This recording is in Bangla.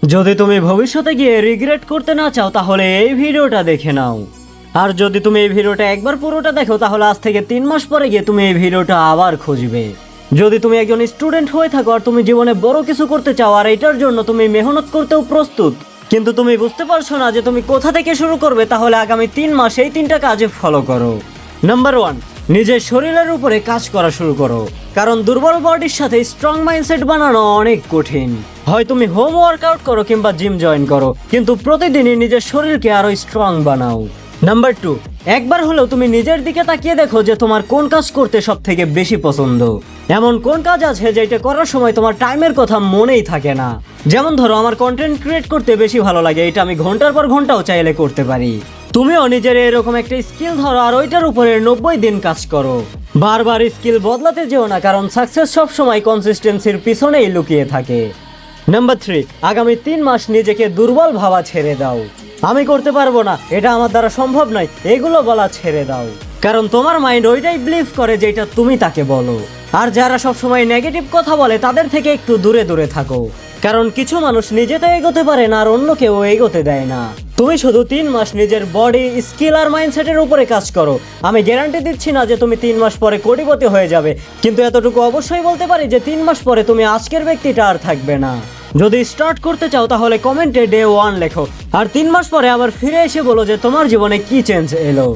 যদি তুমি ভবিষ্যতে গিয়ে রিগ্রেট করতে না চাও তাহলে এই ভিডিওটা দেখে নাও। আর যদি তুমি এই ভিডিওটা একবার পুরোটা দেখো তাহলে আজ থেকে 3 মাস পরে গিয়ে তুমি এই ভিডিওটা আবার খুঁজবে। যদি তুমি একজন স্টুডেন্ট হয়ে থাকো আর তুমি জীবনে বড় কিছু করতে চাও আর এটার জন্য তুমি মেহনত করতেও প্রস্তুত, কিন্তু তুমি বুঝতে পারছো না যে তুমি কোথা থেকে শুরু করবে, তাহলে আগামী 3 মাস এই 3টা কাজে ফলো করো। নাম্বার 1, নিজের শরীরের উপরে কাজ করা শুরু করো। কারণ দুর্বল বডির সাথে স্ট্রং মাইন্ডসেট বানানো অনেক কঠিন। হয় তুমি হোম ওয়ার্কআউট করো কিংবা জিম জয়েন করো, কিন্তু প্রতিদিনই নিজের শরীরকে আরো স্ট্রং বানাও। নাম্বার 2, একবার হলেও তুমি নিজের দিকে তাকিয়ে দেখো যে তোমার কোন কাজ করতে সব থেকে বেশি পছন্দ। এমন কোন কাজ আছে যেটা করার সময় তোমার টাইমের কথা মনেই থাকে না। যেমন ধরো, আমার কন্টেন্ট ক্রিয়েট করতে বেশি ভালো লাগে, এটা আমি ঘন্টার পর ঘন্টাও চাইলে করতে পারি। তুমিও নিজের এরকম একটা স্কিল ধরো আর ওইটার উপরে 90 দিন কাজ করো। বারবার স্কিল বদলাতে যেও না, কারণ সাকসেস সবসময় কনসিস্টেন্সির পিছনেই লুকিয়ে থাকে। নাম্বার 3, আগামী 3 মাস নিজেকে দুর্বল ভাবা ছেড়ে দাও। আমি করতে পারবো না, এটা আমার দ্বারা সম্ভব নয়, এগুলো বলা ছেড়ে দাও। কারণ তোমার মাইন্ড ওইটাই বিলিভ করে যেটা তুমি তাকে বলো। আর যারা সবসময় নেগেটিভ কথা বলে তাদের থেকে একটু দূরে দূরে থাকো। কারণ কিছু মানুষ নিজে তো এগোতে পারে না আর অন্য কেউ এগোতে দেয় না। তুমি শুধু 3 মাস নিজের বডি, স্কিল আর মাইন্ডসেটের উপরে কাজ করো। আমি গ্যারান্টি দিচ্ছি না যে তুমি 3 মাস পরে কোটিপতি হয়ে যাবে, কিন্তু এতটুকু অবশ্যই বলতে পারি যে 3 মাস পরে তুমি আজকের ব্যক্তিটা আর থাকবে না। যদি স্টার্ট করতে চাও তাহলে কমেন্টে ডে 1 লেখো, আর 3 মাস পরে আবার ফিরে এসে বলো যে তোমার জীবনে কি চেঞ্জ এলো।